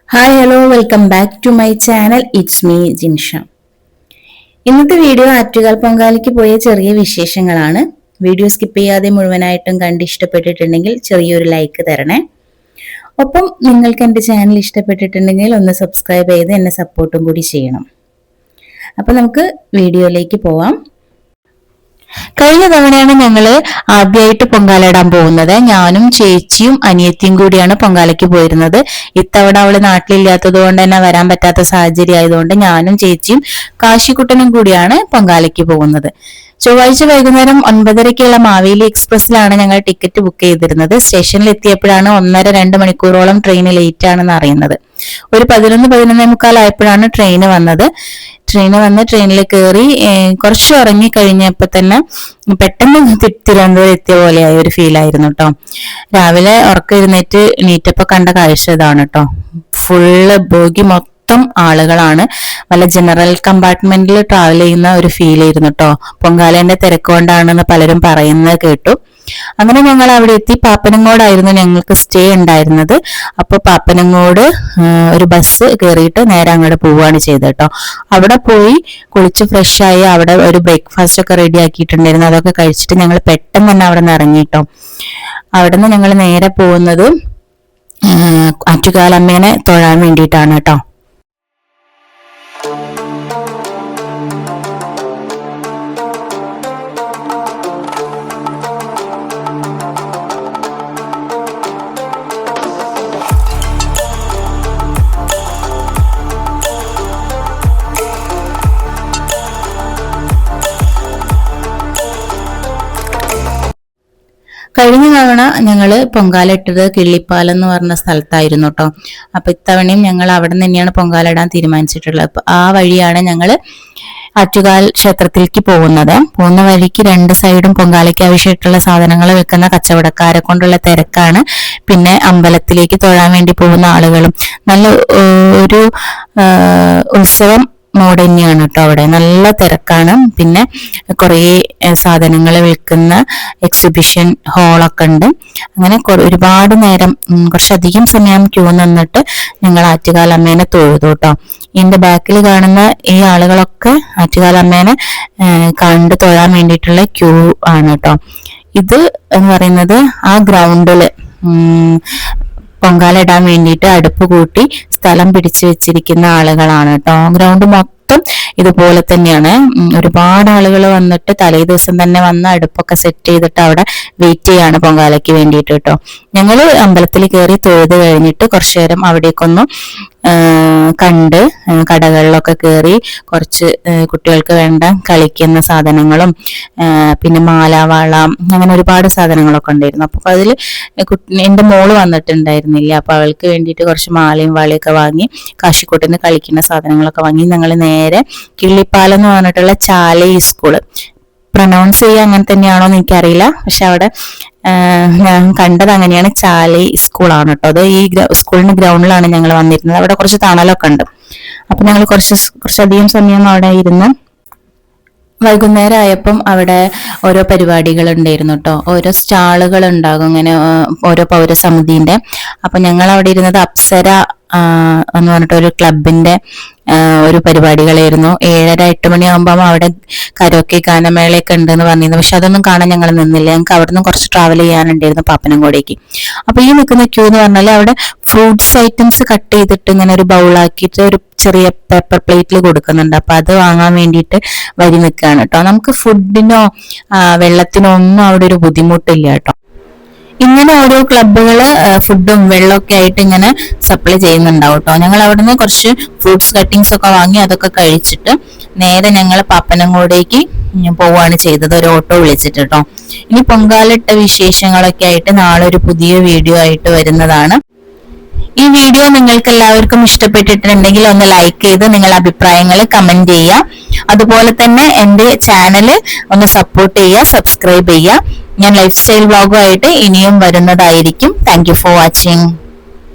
Hi hello welcome back to my channel. It's me Jinsha. ഇന്നത്തെ video Attukal പൊങ്കാലയ്ക്ക് പോയ ചെറിയ വിശേഷങ്ങളാണ്. വീഡിയോ സ്കിപ്പ് ചെയ്യാതെ മുഴുവനായിട്ടും കണ്ട് ഇഷ്ടപ്പെട്ടിട്ടുണ്ടെങ്കിൽ ചെറിയൊരു ലൈക്ക് തരണേ. ഒപ്പം നിങ്ങൾക്ക് എൻ്റെ ചാനൽ ഇഷ്ടപ്പെട്ടിട്ടുണ്ടെങ്കിൽ ഒന്ന് സബ്സ്ക്രൈബ് ചെയ്ത് എന്നെ സപ്പോർട്ടും കൂടി ചെയ്യണം. അപ്പൊ നമുക്ക് വീഡിയോയിലേക്ക് പോവാം. കഴിഞ്ഞ തവണയാണ് ഞങ്ങള് ആദ്യമായിട്ട് പൊങ്കാല ഇടാൻ പോകുന്നത്. ഞാനും ചേച്ചിയും അനിയത്തിയും കൂടിയാണ് പൊങ്കാലയ്ക്ക് പോയിരുന്നത്. ഇത്തവണ അവള് നാട്ടിലില്ലാത്തത് കൊണ്ട് തന്നെ വരാൻ പറ്റാത്ത സാഹചര്യം ആയതുകൊണ്ട് ഞാനും ചേച്ചിയും കാശിക്കുട്ടനും കൂടിയാണ് പൊങ്കാലയ്ക്ക് പോകുന്നത്. ചൊവ്വാഴ്ച വൈകുന്നേരം 9:30 മാവേലി എക്സ്പ്രസിലാണ് ഞങ്ങൾ ടിക്കറ്റ് ബുക്ക് ചെയ്തിരുന്നത്. സ്റ്റേഷനിൽ എത്തിയപ്പോഴാണ് 1.5-2 മണിക്കൂറോളം ട്രെയിൻ ലേറ്റ് ആണെന്ന് അറിയുന്നത്. ഒരു 11-11:45 ആയപ്പോഴാണ് ട്രെയിന് വന്നത്. ട്രെയിനിൽ കയറി കുറച്ച് ഉറങ്ങി കഴിഞ്ഞപ്പോ തന്നെ പെട്ടെന്ന് തിരുവനന്തപുരം എത്തിയ പോലെയായ ഒരു ഫീൽ ആയിരുന്നു കേട്ടോ. രാവിലെ ഉറക്കം എണീറ്റപ്പോ കണ്ട കാഴ്ച ഇതാണ് കേട്ടോ. ഫുള്ള് ബോഗി മൊത്തം ആളുകളാണ്. വല്ല ജനറൽ കമ്പാർട്ട്മെന്റിൽ ട്രാവൽ ചെയ്യുന്ന ഒരു ഫീൽ ആയിരുന്നു കേട്ടോ. പൊങ്കാലേന്റെ തിരക്കുകൊണ്ടാണെന്ന് പലരും പറയുന്നത് കേട്ടു. അങ്ങനെ ഞങ്ങൾ അവിടെ എത്തി. പാപ്പനങ്ങോടായിരുന്നു ഞങ്ങൾക്ക് സ്റ്റേ ഉണ്ടായിരുന്നത്. അപ്പൊ പാപ്പനങ്ങോട് ഒരു ബസ് കയറിയിട്ട് നേരെ അങ്ങോട്ട് പോവുകയാണ് ചെയ്തത് കേട്ടോ. അവിടെ പോയി കുളിച്ച് ഫ്രഷായി അവിടെ ഒരു ബ്രേക്ക്ഫാസ്റ്റ് ഒക്കെ റെഡി ആക്കിയിട്ടുണ്ടായിരുന്നു. അതൊക്കെ കഴിച്ചിട്ട് ഞങ്ങൾ പെട്ടെന്ന് തന്നെ അവിടെ നിന്ന് ഇറങ്ങി കേട്ടോ. അവിടെ നിന്ന് ഞങ്ങൾ നേരെ പോകുന്നത് ആറ്റുകാലമ്മേനെ തൊഴാൻ വേണ്ടിയിട്ടാണ് കേട്ടോ. കഴിഞ്ഞ തവണ ഞങ്ങള് പൊങ്കാല ഇട്ടത് കിള്ളിപ്പാലം എന്ന് പറഞ്ഞ സ്ഥലത്തായിരുന്നു കേട്ടോ. അപ്പൊ ഇത്തവണയും ഞങ്ങൾ അവിടെ നിന്ന് തന്നെയാണ് പൊങ്കാല ഇടാൻ തീരുമാനിച്ചിട്ടുള്ളത്. അപ്പൊ ആ വഴിയാണ് ഞങ്ങള് ആറ്റുകാൽ ക്ഷേത്രത്തിലേക്ക് പോകുന്ന വഴിക്ക് 2 സൈഡും പൊങ്കാലയ്ക്ക് ആവശ്യമായിട്ടുള്ള സാധനങ്ങൾ വെക്കുന്ന കച്ചവടക്കാരെ കൊണ്ടുള്ള തിരക്കാണ്. പിന്നെ അമ്പലത്തിലേക്ക് തൊഴാൻ വേണ്ടി പോകുന്ന ആളുകളും നല്ല ഒരു ഉത്സവം മോഡ് തന്നെയാണ് കേട്ടോ. അവിടെ നല്ല തിരക്കാണ്. പിന്നെ കുറേ സാധനങ്ങൾ വിൽക്കുന്ന എക്സിബിഷൻ ഹാളൊക്കെ ഉണ്ട്. അങ്ങനെ ഒരുപാട് നേരം കുറച്ചധികം സമയം ക്യൂ നിന്നിട്ട് ഞങ്ങൾ ആറ്റുകാലമ്മേനെ തൊഴുതു കേട്ടോ. ഇതിന്റെ ബാക്കിൽ കാണുന്ന ഈ ആളുകളൊക്കെ ആറ്റുകാലമ്മേനെ കണ്ട് തൊഴാൻ വേണ്ടിയിട്ടുള്ള ക്യൂ ആണ് കേട്ടോ. ഇത് എന്ന് പറയുന്നത് ആ ഗ്രൗണ്ടില് പൊങ്കാല ഇടാൻ വേണ്ടിയിട്ട് അടുപ്പ് കൂട്ടി സ്ഥലം പിടിച്ചു വെച്ചിരിക്കുന്ന ആളുകളാണ് കേട്ടോ. ഗ്രൗണ്ട് മൊത്തം ഇതുപോലെ തന്നെയാണ്. ഒരുപാട് ആളുകൾ വന്നിട്ട് തലേ ദിവസം തന്നെ വന്ന് അടുപ്പൊക്കെ സെറ്റ് ചെയ്തിട്ട് അവിടെ വെയിറ്റ് ചെയ്യാണ് പൊങ്കാലയ്ക്ക് വേണ്ടിയിട്ട് കേട്ടോ. ഞങ്ങള് അമ്പലത്തിൽ കയറി തൊഴുത് കഴിഞ്ഞിട്ട് കുറച്ചു നേരം അവിടേക്കൊന്ന് കണ്ട് കടകളിലൊക്കെ കയറി കുറച്ച് കുട്ടികൾക്ക് വേണ്ട കളിക്കുന്ന സാധനങ്ങളും പിന്നെ മാലാവാള അങ്ങനെ ഒരുപാട് സാധനങ്ങളൊക്കെ ഉണ്ടായിരുന്നു. അപ്പൊ അതിൽ എന്റെ മോള് വന്നിട്ടുണ്ടായിരുന്നില്ല. അപ്പൊ അവൾക്ക് വേണ്ടിയിട്ട് കുറച്ച് മാലയും വാളയൊക്കെ വാങ്ങി കാശിക്കോട്ടിന് കളിക്കുന്ന സാധനങ്ങളൊക്കെ വാങ്ങി ഞങ്ങൾ നേരെ കിള്ളിപ്പാലം എന്ന് പറഞ്ഞിട്ടുള്ള ചാലൈ സ്കൂള്, പ്രൊനൗൺസ് ചെയ്യുക അങ്ങനെ തന്നെയാണോ എന്ന് എനിക്കറിയില്ല, പക്ഷെ അവിടെ ഞാൻ കണ്ടത് അങ്ങനെയാണ്. ചാലൈ സ്കൂളാണ് കേട്ടോ. അത് ഈ സ്കൂളിന്റെ ഗ്രൗണ്ടിലാണ് ഞങ്ങൾ വന്നിരുന്നത്. അവിടെ കുറച്ച് തണലൊക്കെ ഉണ്ട്. അപ്പൊ ഞങ്ങൾ കുറച്ചധികം സമയം അവിടെ ഇരുന്ന് വൈകുന്നേരം ആയപ്പം അവിടെ ഓരോ പരിപാടികൾ ഉണ്ടായിരുന്നു കേട്ടോ. ഓരോ സ്റ്റാളുകൾ ഉണ്ടാകും ഇങ്ങനെ ഓരോ പൗരസമിതിന്റെ. അപ്പൊ ഞങ്ങൾ അവിടെ ഇരുന്നത് അപ്സര എന്ന് പറഞ്ഞിട്ട് ഒരു ക്ലബിന്റെ ഒരു പരിപാടികളായിരുന്നു. 7:30-8 മണിയാകുമ്പോൾ അവിടെ കരോക്കെ ഗാനമേളയൊക്കെ ഉണ്ടെന്ന് പറഞ്ഞിരുന്നു. പക്ഷെ അതൊന്നും കാണാൻ ഞങ്ങൾ നിന്നില്ല. ഞങ്ങൾക്ക് അവിടെ നിന്ന് കുറച്ച് ട്രാവൽ ചെയ്യാനുണ്ടായിരുന്നു പാപ്പനംകോടേക്ക്. അപ്പൊ ഈ നിൽക്കുന്ന ക്യൂ എന്ന് പറഞ്ഞാൽ അവിടെ ഫ്രൂട്ട്സ് ഐറ്റംസ് കട്ട് ചെയ്തിട്ട് ഇങ്ങനെ ഒരു ബൗളാക്കിയിട്ട് ഒരു ചെറിയ പേപ്പർ പ്ലേറ്റിൽ കൊടുക്കുന്നുണ്ട്. അപ്പൊ അത് വാങ്ങാൻ വേണ്ടിയിട്ട് വരി നിൽക്കുകയാണ് കേട്ടോ. നമുക്ക് ഫുഡിനോ വെള്ളത്തിനോ ഒന്നും അവിടെ ഒരു ബുദ്ധിമുട്ടില്ല കേട്ടോ. ഇങ്ങനെ ഓരോ ക്ലബുകള് ഫുഡും വെള്ളമൊക്കെ ആയിട്ട് ഇങ്ങനെ സപ്ലൈ ചെയ്യുന്നുണ്ടാവും കേട്ടോ. ഞങ്ങൾ അവിടുന്ന് കുറച്ച് ഫ്രൂട്ട്സ് കട്ടിങ്സ് ഒക്കെ വാങ്ങി അതൊക്കെ കഴിച്ചിട്ട് നേരെ ഞങ്ങൾ പാപ്പനംകോടേക്ക് പോവുകയാണ് ചെയ്തത്, ഒരു ഓട്ടോ വിളിച്ചിട്ട് കേട്ടോ. ഇനി പൊങ്കാലിട്ട വിശേഷങ്ങളൊക്കെ ആയിട്ട് നാളെ ഒരു പുതിയ വീഡിയോ ആയിട്ട് വരുന്നതാണ്. ഈ വീഡിയോ നിങ്ങൾക്ക് എല്ലാവർക്കും ഇഷ്ടപ്പെട്ടിട്ടുണ്ടെങ്കിൽ ഒന്ന് ലൈക്ക് ചെയ്ത് നിങ്ങളുടെ അഭിപ്രായങ്ങൾ കമന്റ് ചെയ്യുക. അതുപോലെ തന്നെ എൻ്റെ ചാനൽ ഒന്ന് സപ്പോർട്ട് ചെയ്യുക, സബ്സ്ക്രൈബ് ചെയ്യുക. ഞാൻ ലൈഫ് സ്റ്റൈൽ വ്ളോഗുമായിട്ട് ഇനിയും വരുന്നതായിരിക്കും. Thank you for watching.